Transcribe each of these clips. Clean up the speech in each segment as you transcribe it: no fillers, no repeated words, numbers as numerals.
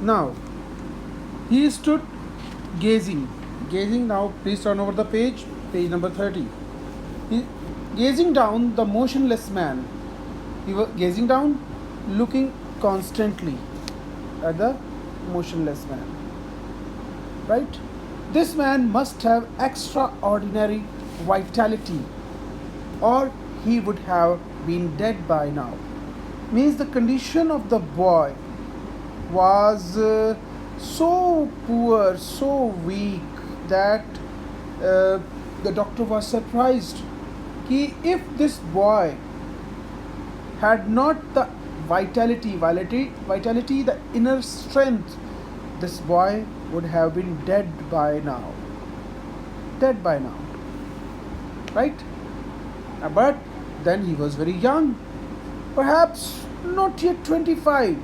Now he stood gazing. Gazing now, please turn over the page number 30. He, gazing down the motionless man. He was gazing down, looking constantly at the motionless man. Right? This man must have extraordinary vitality, or he would have been dead by now. Means the condition of the boy was so poor, so weak that uh, the doctor was surprised. If this boy had not the vitality, the inner strength, this boy would have been dead by now. Dead by now, right? But then he was very young, perhaps not yet 25.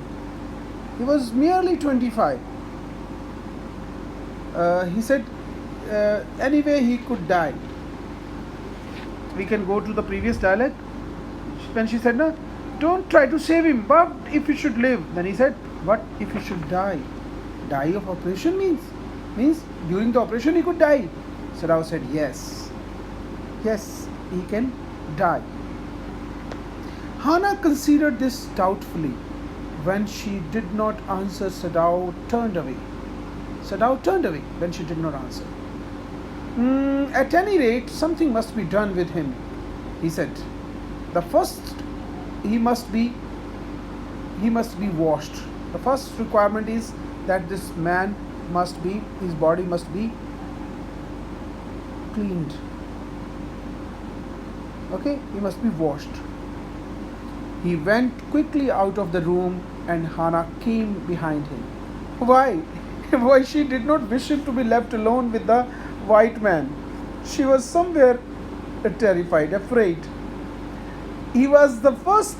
He was merely 25. He said, anyway, he could die. We can go to the previous dialogue. When she said, no, don't try to save him, but if he should live. Then he said, what if he should die? Die of operation means during the operation he could die. Sadao said, yes. Yes, he can die. Hana considered this doubtfully. When she did not answer, Sadao turned away. Sadao turned away when she did not answer. At any rate, something must be done with him, he said. The first, he must be washed. The first requirement is that this man his body must be cleaned. Okay, he must be washed. He went quickly out of the room and Hana came behind him. Why? Why she did not wish him to be left alone with the white man. She was somewhere terrified, afraid. He was the first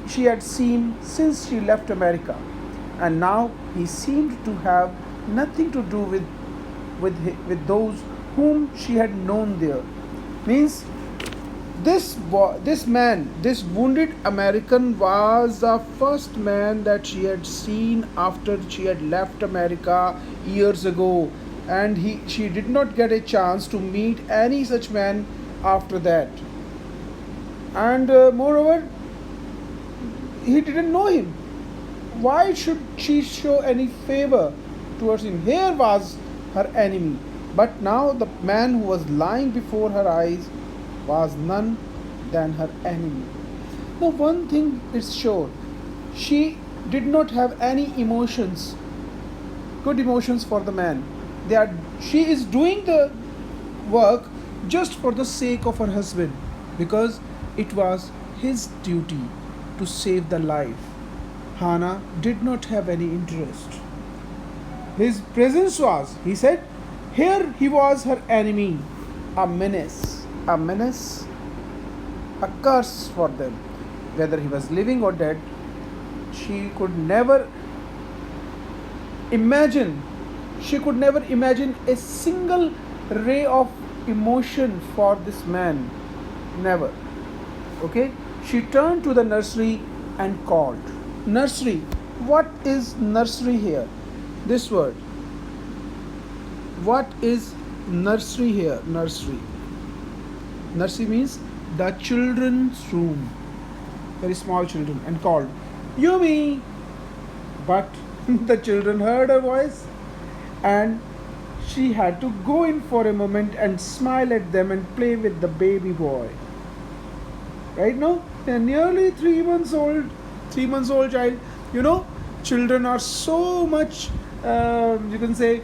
she had seen since she left America, and now he seemed to have nothing to do with those whom she had known there. Means this man, this wounded American, was the first man that she had seen after she had left America years ago, and she did not get a chance to meet any such man after that. And moreover, he didn't know him. Why should she show any favor towards him? Here was her enemy, but now the man who was lying before her eyes was none than her enemy. Now, one thing is sure, she did not have any emotions, good emotions for the man. She is doing the work just for the sake of her husband, because it was his duty to save the life. Hana did not have any interest. His presence was, he said, here he was her enemy, a menace, a curse for them. Whether he was living or dead, she could never imagine, a single ray of emotion for this man. Never. Okay? She turned to the nursery and called. Nursery. What is nursery here? This word. What is nursery here? Nursery. Nursery means the children's room. Very small children. And called, Yumi! But the children heard her voice, and she had to go in for a moment and smile at them and play with the baby boy. Right now, they're nearly 3 months old. 3 months old child. Children are so much, you can say,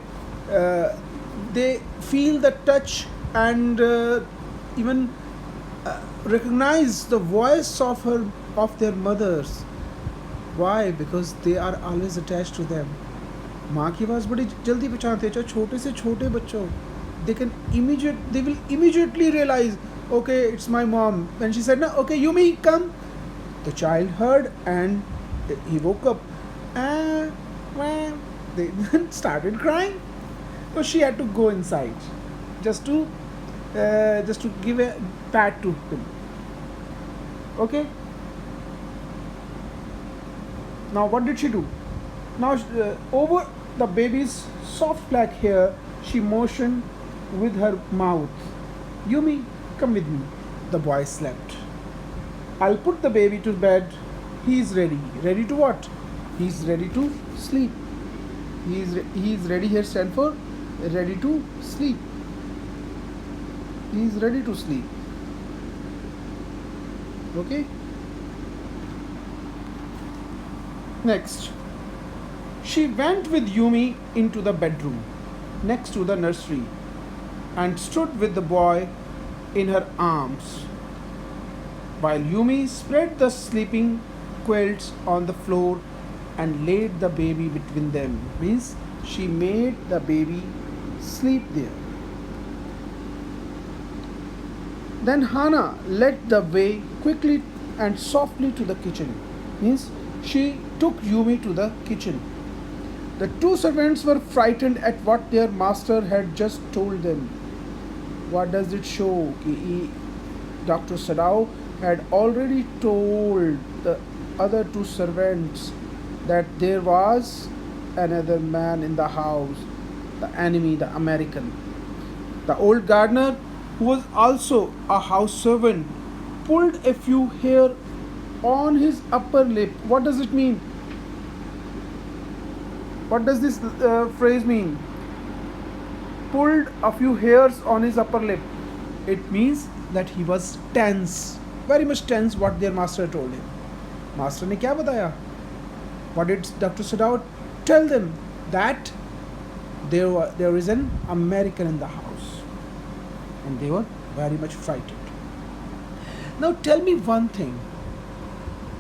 they feel the touch and even recognize the voice of their mothers. Why? Because they are always attached to them. माँ की आवाज़ बड़ी जल्दी पहचानते हैं, चाहे छोटे से छोटे बच्चों. They will immediately realize, okay, it's my mom. When she said, no, okay, Yumi, come. The child heard and he woke up. They started crying. So she had to go inside just to give a pat to him. Okay. Now what did she do? Now, over the baby's soft black hair, she motioned with her mouth. Yumi, come with me. The boy slept. I'll put the baby to bed. He's ready. Ready to what? He's ready to sleep. He's ready here, stand for ready to sleep. He's ready to sleep. Okay? Next. She went with Yumi into the bedroom next to the nursery and stood with the boy in her arms while Yumi spread the sleeping quilts on the floor and laid the baby between them. Means she made the baby sleep there. Then Hana led the way quickly and softly to the kitchen. Means she took Yumi to the kitchen. The two servants were frightened at what their master had just told them. What does it show? Dr. Sadao had already told the other two servants that there was another man in the house, the enemy, the American. The old gardener, who was also a house servant, pulled a few hair on his upper lip. What does it mean? What does this phrase mean? Pulled a few hairs on his upper lip. It means that he was tense, very much tense what their master told him. Master ने क्या बताया? What did Dr. Sadao tell them? That there is an American in the house. And they were very much frightened. Now tell me one thing.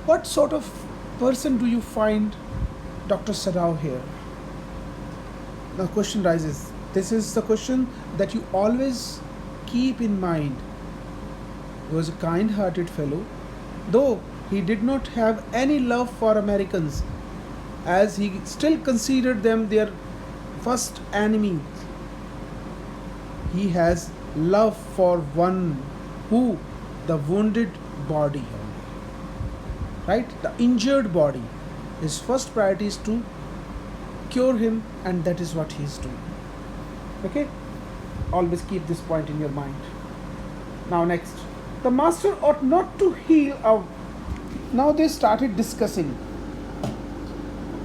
What sort of person do you find Dr. Sadao here? The question rises. This is the question that you always keep in mind. He was a kind-hearted fellow, though he did not have any love for Americans, as he still considered them their first enemy. He has love for one who, the wounded body, right? The injured body. His first priority is to cure him, and that is what he is doing. Okay? Always keep this point in your mind. Now next. The master ought not to heal a... Now they started discussing.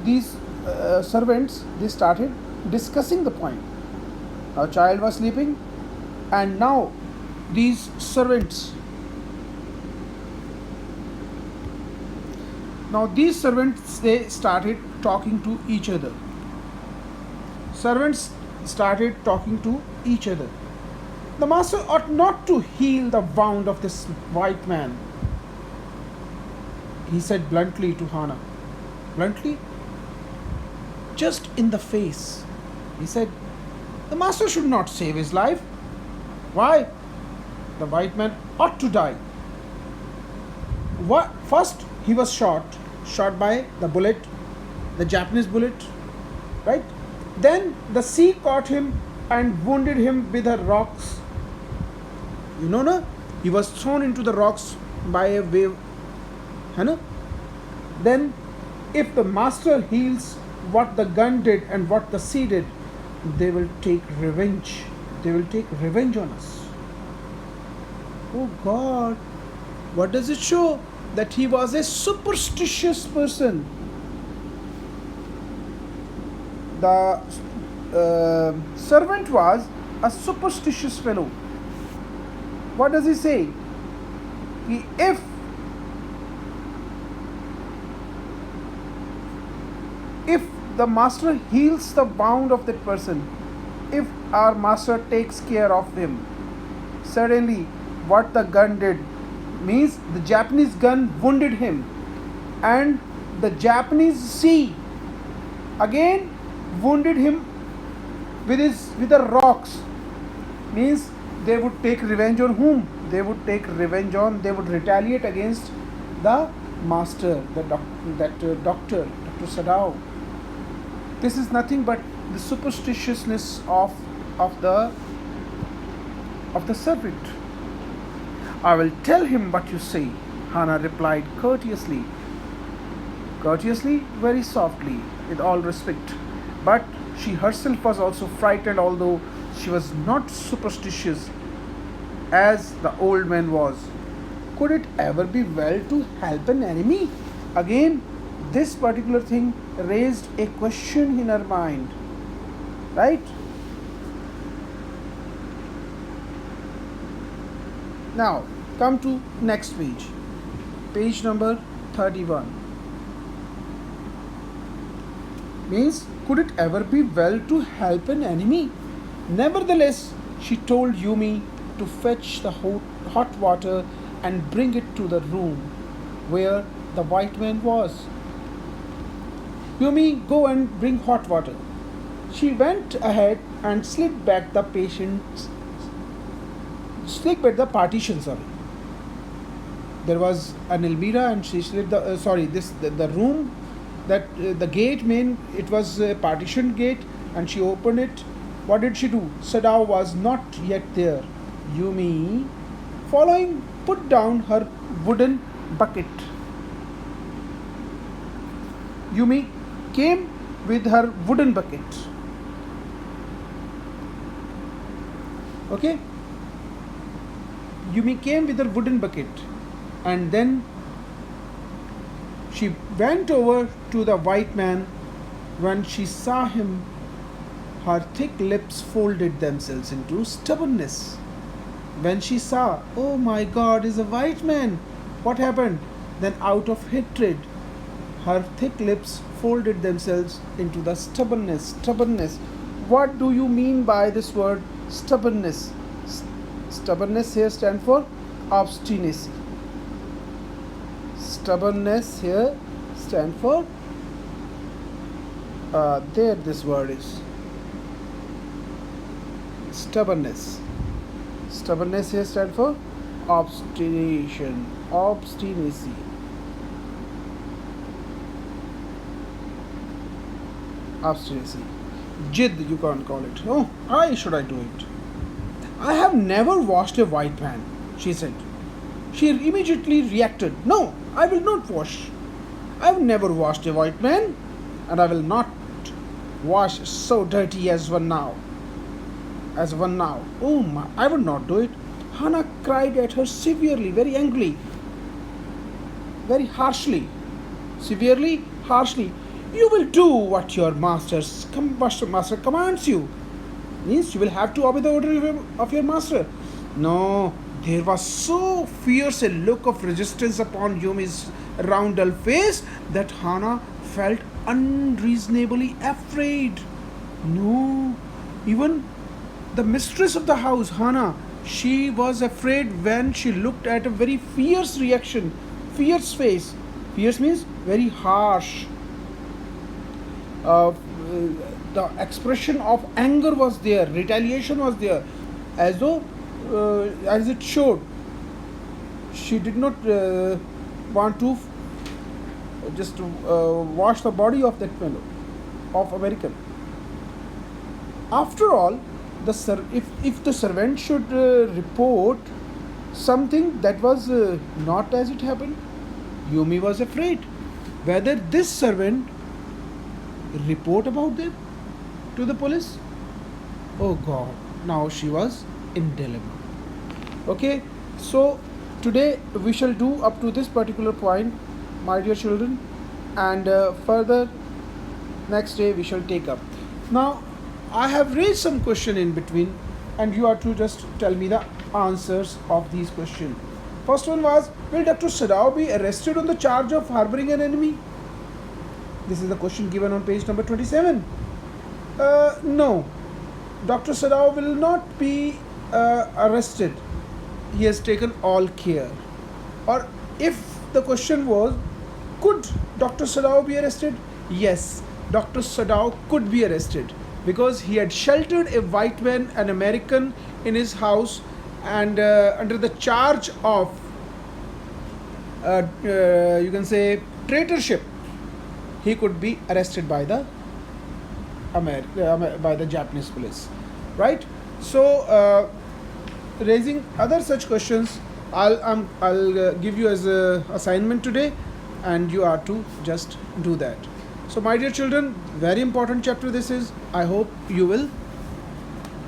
These servants, they started discussing the point. A child was sleeping, and now these servants... Now these servants, they started talking to each other. Servants started talking to each other. The master ought not to heal the wound of this white man, he said bluntly to Hana. Bluntly? Just in the face. He said, the master should not save his life. Why? The white man ought to die. What? First, he was shot by the bullet, the Japanese bullet, right? Then the sea caught him and wounded him with her rocks. You know, no? He was thrown into the rocks by a wave. Hai. Then, if the master heals what the gun did and what the sea did, they will take revenge. They will take revenge on us. Oh God, what does it show? That he was a superstitious person. The servant was a superstitious fellow. What does he say? If the master heals the wound of that person, if our master takes care of him, suddenly what the gun did means the Japanese gun wounded him, and the Japanese sea again wounded him with the rocks. Means they would take revenge on whom? They would retaliate against the master, Dr. Sadao. This is nothing but the superstitiousness of the servant. I will tell him what you say, Hana replied courteously. Courteously, very softly. with all respect. But she herself was also frightened, although she was not superstitious as the old man was. Could it ever be well to help an enemy? Again, this particular thing raised a question in her mind, right? Now, come to next page, page number 31. Means, could it ever be well to help an enemy? Nevertheless, she told Yumi to fetch the hot water and bring it to the room where the white man was. Yumi, go and bring hot water. She went ahead and slid back the partition. Sorry, there was an Elmira, and she slid the room that the gate main, it was a partition gate, and she opened it. What did she do? Sadao was not yet there. Yumi, following, put down her wooden bucket. Yumi came with her wooden bucket. Okay? Yumi came with her wooden bucket, and then she went over to the white man. When she saw him, her thick lips folded themselves into stubbornness. When she saw, oh my God, is a white man, what happened? Then out of hatred, her thick lips folded themselves into the stubbornness. Stubbornness. What do you mean by this word stubbornness? Stubbornness here stands for obstinacy. Stubbornness here stands for there this word is stubbornness. Stubbornness here stands for obstination, obstinacy. Obstinacy. Jid, you can't call it. Oh, why should I do it? I have never washed a white pan, she said. She immediately reacted. No, I will not wash. I have never washed a white man, and I will not wash so dirty as one now. Oh my, I will not do it. Hana cried at her severely, very angrily, very harshly. Severely, harshly. You will do what your master commands you. Means you will have to obey the order of your master. No, there was so fierce a look of resistance upon Yumi's roundel face that Hana felt unreasonably afraid. No, even the mistress of the house, Hana, she was afraid when she looked at a very fierce reaction, fierce face. Fierce means very harsh. The expression of anger was there, retaliation was there, as though, as it showed, she did not want to just wash the body of that fellow, of American. After all, if the servant should report something that was not as it happened, Yumi was afraid whether this servant report about them to the police. Oh God, now she was in dilemma. Okay, so today we shall do up to this particular point, my dear children, and further next day we shall take up. Now I have raised some question in between, and you are to just tell me the answers of these questions. First one was, will Dr. Sadao be arrested on the charge of harboring an enemy? This is the question given on page number 27. No, Dr. Sadao will not be arrested. He has taken all care. Or if the question was, could Dr. Sadao be arrested? Yes, Dr. Sadao could be arrested because he had sheltered a white man, an American, in his house, and under the charge of, you can say, traitorship, he could be arrested by the by the Japanese police, right? So, raising other such questions, I'll give you as a assignment today, and you are to just do that. So, my dear children, very important chapter this is. I hope you will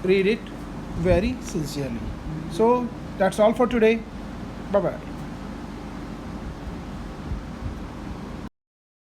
read it very sincerely. So, that's all for today. Bye bye.